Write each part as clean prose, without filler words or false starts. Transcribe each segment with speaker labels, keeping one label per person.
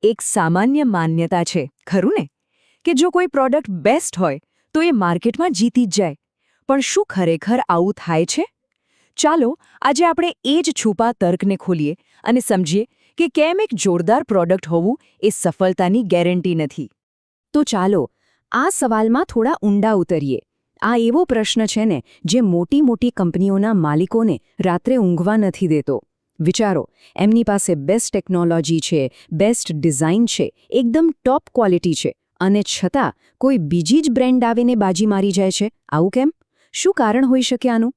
Speaker 1: એક સામાન્ય માન્યતા છે ખરું ને કે જો કોઈ પ્રોડક્ટ બેસ્ટ હોય તો એ માર્કેટમાં જીતી જ જાય પણ શું ખરેખર આવું થાય છે ચાલો આજે આપણે એ જ છુપા તર્કને ખોલીએ અને સમજીએ કે કેમ એક જોરદાર પ્રોડક્ટ હોવું એ સફળતાની ગેરંટી નથી તો ચાલો આ સવાલમાં થોડા ઊંડા ઉતરીએ આ એવો પ્રશ્ન છે ને જે મોટી મોટી કંપનીઓના માલિકોને રાત્રે ઊંઘવા નથી દેતો વિચારો એમની પાસે બેસ્ટ ટેકનોલોજી છે બેસ્ટ ડિઝાઇન છે એકદમ ટોપ ક્વોલિટી છે અને છતાં કોઈ બીજી જ બ્રેન્ડ આવીને બાજી મારી જાય છે આવું કેમ શું કારણ હોઈ શકે આનું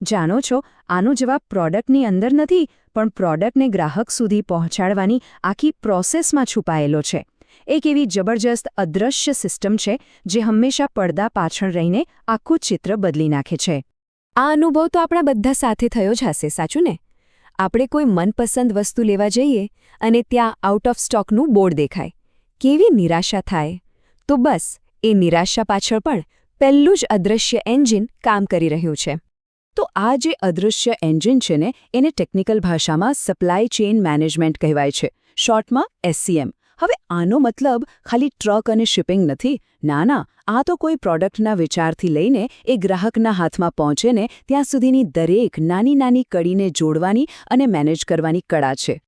Speaker 1: જાણો છો આનો જવાબ પ્રોડક્ટની અંદર નથી પણ પ્રોડક્ટને ગ્રાહક સુધી પહોંચાડવાની આખી પ્રોસેસમાં છુપાયેલો છે એક એવી જબરજસ્ત અદૃશ્ય સિસ્ટમ છે જે હંમેશા પડદા પાછળ રહીને આખું ચિત્ર બદલી નાખે છે આ અનુભવ તો આપણા બધા સાથે થયો જ હશે સાચું ને આપણે કોઈ મનપસંદ વસ્તુ લેવા જઈએ અને ત્યાં આઉટ ઓફ સ્ટોકનું બોર્ડ દેખાય કેવી નિરાશા થાય તો બસ એ નિરાશા પાછળ પણ પહેલું જ અદૃશ્ય એન્જિન કામ કરી રહ્યું છે તો આ જે અદૃશ્ય એન્જિન છે ને એને ટેકનિકલ ભાષામાં સપ્લાય ચેઇન મેનેજમેન્ટ કહેવાય છે શોર્ટમાં SCM હવે આનો મતલબ ખાલી ટ્રક અને શિપિંગ નથી ના આ તો કોઈ પ્રોડક્ટના વિચારથી લઈને એ ગ્રાહકના હાથમાં પહોંચે ને ત્યાં સુધીની દરેક નાની કડીને જોડવાની અને મેનેજ કરવાની કળા છે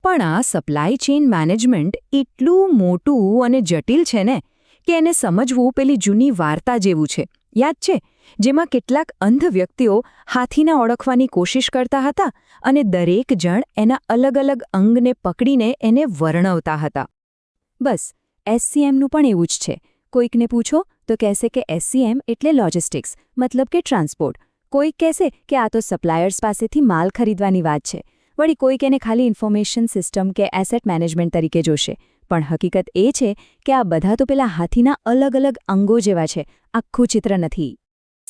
Speaker 1: પણ આ સપ્લાય ચેઇન મેનેજમેન્ટ એટલું મોટું અને જટિલ છે ને કે એને સમજવું પેલી જૂની વાર્તા જેવું છે યાદ છે જેમાં કેટલાક અંધ વ્યક્તિઓ હાથીને ઓળખવાની કોશિશ કરતા હતા અને દરેક જણ એના અલગ અંગને પકડીને એને વર્ણવતા હતા બસ SCMનું પણ એવું જ છે કોઈકને પૂછો તો કહેશે કે SCM એટલે લોજિસ્ટિક્સ મતલબ કે ટ્રાન્સપોર્ટ કોઈક કહેશે કે આ તો સપ્લાયર્સ પાસેથી માલ ખરીદવાની વાત છે વળી કોઈક એને ખાલી ઇન્ફોર્મેશન સિસ્ટમ કે એસેટ મેનેજમેન્ટ તરીકે જોશે પણ હકીકત એ છે કે આ બધા તો પેલા હાથીના અલગ અંગો જેવા છે આખું ચિત્ર નથી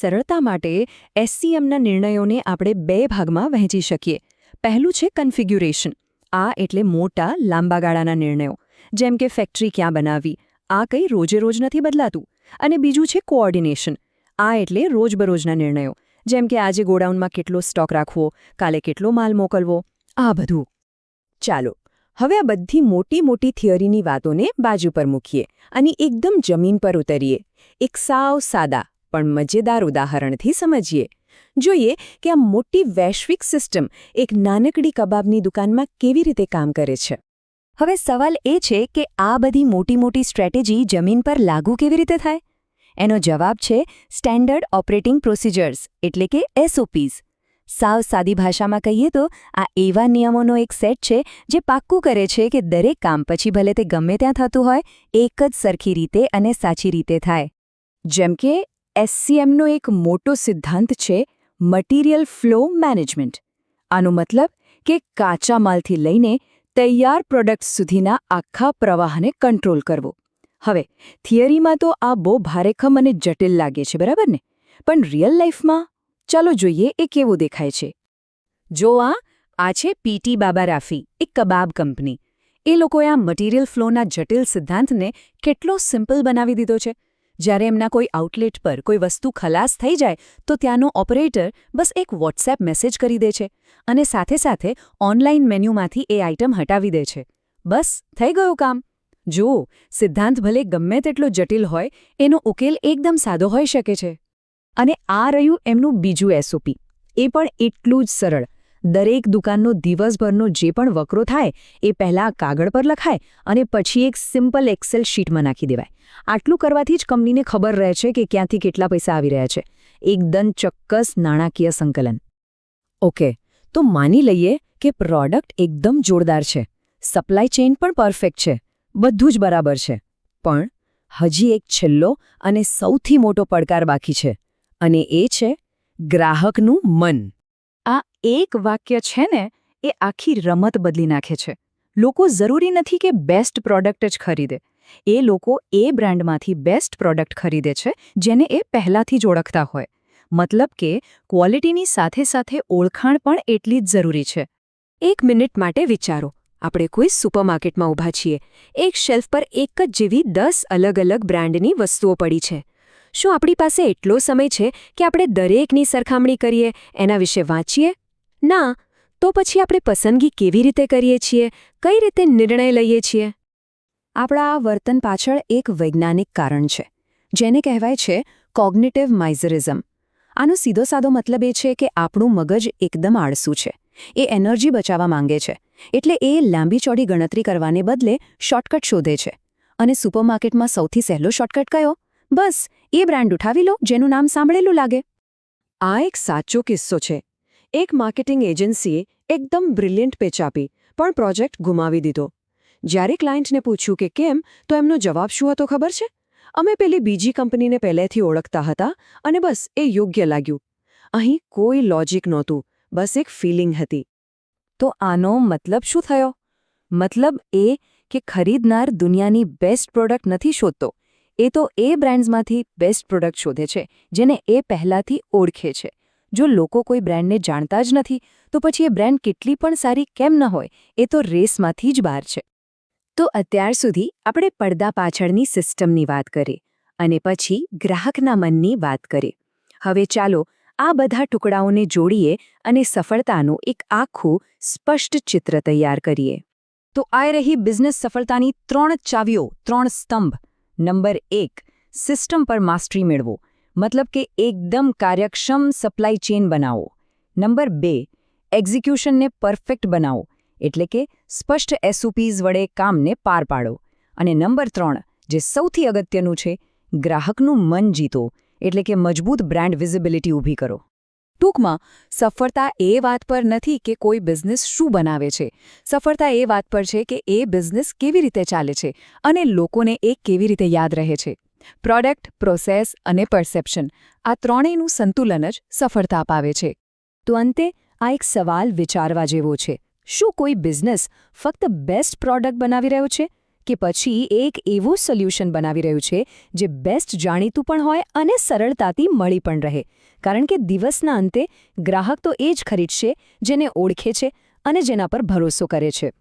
Speaker 1: સરળતા માટે SCMના નિર્ણયોને આપણે બે ભાગમાં વહેંચી શકીએ પહેલું છે કન્ફિગ્યુરેશન આ એટલે મોટા લાંબા ગાળાના નિર્ણયો જેમ કે ફેક્ટરી ક્યાં બનાવવી આ કંઈ રોજે-રોજ નથી બદલાતું અને બીજું છે કોઓર્ડિનેશન આ એટલે રોજબરોજના નિર્ણયો જેમ કે આજે ગોડાઉનમાં કેટલો સ્ટોક રાખવો કાલે કેટલો માલ મોકલવો આ બધું ચાલો હવે આ બધી મોટી થિયરીની વાતોને બાજુ પર મૂકીએ અને એકદમ જમીન પર ઉતરીએ એક સાવ સાદા પણ મજેદાર ઉદાહરણથી સમજીએ જોઈએ કે આ મોટી વૈશ્વિક સિસ્ટમ એક નાનકડી કબાબની દુકાનમાં કેવી રીતે કામ કરે છે હવે સવાલ એ છે કે આ બધી મોટી સ્ટ્રેટેજી જમીન પર લાગુ કેવી રીતે થાય એનો જવાબ છે સ્ટેન્ડર્ડ ઓપરેટિંગ પ્રોસિજર્સ એટલે કે SOPs સાવ સાદી ભાષામાં કહીએ તો આ એવા નિયમોનો એક સેટ છે જે પાક્કું કરે છે કે દરેક કામ પછી ભલે તે ગમે ત્યાં થતું હોય એક જ સરખી રીતે અને સાચી રીતે થાય જેમ કે SCMનો એક મોટો સિદ્ધાંત છે મટીરિયલ ફ્લો મેનેજમેન્ટ આનો મતલબ કે કાચા માલથી લઈને તૈયાર પ્રોડક્ટ્સ સુધીના આખા પ્રવાહને કંટ્રોલ કરવો હવે થિયરીમાં તો આ બહુ ભારેખમ અને જટિલ લાગે છે બરાબર ને પણ રિયલ લાઈફમાં ચાલો જોઈએ એ કેવું દેખાય છે જો આ છે PT બાબા રાફી એક કબાબ કંપની એ લોકોએ આ મટીરિયલ ફ્લોના જટિલ સિદ્ધાંતને કેટલો સિમ્પલ બનાવી દીધો છે જ્યારે એમના કોઈ આઉટલેટ પર કોઈ વસ્તુ ખલાસ થઈ જાય તો ત્યાંનો ઓપરેટર બસ એક WhatsApp મેસેજ કરી દે છે અને સાથે ઓનલાઈન મેન્યુમાંથી એ આઇટમ હટાવી દે છે બસ થઈ ગયું કામ જુઓ સિદ્ધાંત ભલે ગમે તેટલો જટિલ હોય એનો ઉકેલ એકદમ સાદો હોઈ શકે છે અને આ રહ્યું એમનું બીજું SOP એ પણ એટલું જ સરળ દરેક દુકાનનો દિવસભરનો જે પણ વકરો થાય એ પહેલાં કાગળ પર લખાય અને પછી એક સિમ્પલ એક્સેલ શીટમાં નાખી દેવાય આટલું કરવાથી જ કંપનીને ખબર રહે છે કે ક્યાંથી કેટલા પૈસા આવી રહ્યા છે એકદમ ચોક્કસ નાણાકીય સંકલન ઓકે તો માની લઈએ કે પ્રોડક્ટ એકદમ જોરદાર છે સપ્લાય ચેઇન પણ પરફેક્ટ છે બધું જ બરાબર છે પણ હજી એક છેલ્લો અને સૌથી મોટો પડકાર બાકી છે અને એ છે ગ્રાહકનું મન આ એક વાક્ય છે ને એ આખી રમત બદલી નાખે છે લોકો જરૂરી નથી કે બેસ્ટ પ્રોડક્ટ જ ખરીદે એ લોકો એ બ્રાન્ડમાંથી બેસ્ટ પ્રોડક્ટ ખરીદે છે જેને એ પહેલાથી જ ઓળખતા હોય મતલબ કે ક્વોલિટીની સાથે ઓળખાણ પણ એટલી જ જરૂરી છે એક મિનિટ માટે વિચારો આપણે કોઈ સુપરમાર્કેટમાં ઊભા છીએ એક શેલ્ફ પર એક જ જેવી 10 અલગ બ્રાન્ડની વસ્તુઓ પડી છે શું આપણી પાસે એટલો સમય છે કે આપણે દરેકની સરખામણી કરીએ એના વિશે વાંચીએ ના તો પછી આપણે પસંદગી કેવી રીતે કરીએ છીએ કઈ રીતે નિર્ણય લઈએ છીએ આપણા આ વર્તન પાછળ એક વૈજ્ઞાનિક કારણ છે, જેને કહેવાય છે કોગ્નિટિવ માઇઝરિઝમ. આનો સીધો સાદો મતલબ એ છે કે આપણું મગજ એકદમ આળસુ છે. એ એનર્જી બચાવવા માંગે છે, એટલે એ લાંબી ચોડી ગણતરી કરવાને બદલે શોર્ટકટ શોધે છે. અને સુપરમાર્કેટમાં સૌથી સહેલો શોર્ટકટ કયો? બસ એ બ્રાન્ડ ઉઠાવી લો જેનું નામ સાંભળેલું લાગે.
Speaker 2: આ એક સાચો કિસ્સો છે. એક માર્કેટિંગ એજન્સીએ એકદમ બ્રિલિયન્ટ પેચ આપી, પણ પ્રોજેક્ટ ગુમાવી દીધો. જ્યારે ક્લાયન્ટને પૂછ્યું કે કેમ, તો એમનો જવાબ શું હતો ખબર છે? અમે પેલી બીજી કંપનીને પહેલેથી ઓળખતા હતા અને બસ એ યોગ્ય લાગ્યું. અહીં કોઈ લોજિક નહોતું, બસ એક ફિલિંગ હતી.
Speaker 1: તો આનો મતલબ શું થયો? મતલબ એ કે ખરીદનાર દુનિયાની બેસ્ટ પ્રોડક્ટ નથી શોધતો, એ તો એ બ્રાન્ડ્સમાંથી બેસ્ટ પ્રોડક્ટ શોધે છે જેને એ પહેલાથી ઓળખે છે. જો લોકો કોઈ બ્રાન્ડને જાણતા જ નથી, તો પછી એ બ્રાન્ડ કેટલી પણ સારી કેમ ન હોય, એ તો રેસમાંથી જ બહાર છે. તો અત્યાર સુધી આપણે પડદા પાછળની સિસ્ટમની વાત કરી અને પછી ગ્રાહકના મનની વાત કરી. હવે ચાલો આ બધા ટુકડાઓને જોડીએ અને સફળતાનું એક આખું સ્પષ્ટ ચિત્ર તૈયાર કરીએ. તો આ રહી બિઝનેસ સફળતાની 3 ચાવીઓ, 3 સ્તંભ. નંબર 1, સિસ્ટમ પર માસ્ટરી મેળવો, મતલબ કે એકદમ કાર્યક્ષમ સપ્લાય ચેઇન બનાવો. નંબર 2, એક્ઝિક્યુશનને પરફેક્ટ બનાવો, એટલે કે સ્પષ્ટ SOPs વડે કામને પાર પાડો. અને નંબર 3, જે સૌથી અગત્યનું છે, ગ્રાહકનું મન જીતો, એટલે કે મજબૂત બ્રાન્ડ વિઝિબિલિટી ઊભી કરો. ટૂંકમાં, સફળતા એ વાત પર નથી કે કોઈ બિઝનેસ શું બનાવે છે. સફળતા એ વાત પર છે કે એ બિઝનેસ કેવી રીતે ચાલે છે અને લોકોને એ કેવી રીતે યાદ રહે છે. પ્રોડક્ટ, પ્રોસેસ અને પરસેપ્શન, આ ત્રણેયનું સંતુલન જ સફળતા અપાવે છે. તો અંતે આ એક સવાલ વિચારવા જેવો છે. શું કોઈ બિઝનેસ ફક્ત બેસ્ટ પ્રોડક્ટ બનાવી રહ્યો છે કે પછી એક એવું સોલ્યુશન બનાવી રહ્યું છે જે બેસ્ટ જાણીતું પણ હોય અને સરળતાથી મળી પણ રહે? કારણ કે દિવસના અંતે ગ્રાહક તો એ જ ખરીદશે જેને ઓળખે છે અને જેના પર ભરોસો કરે છે.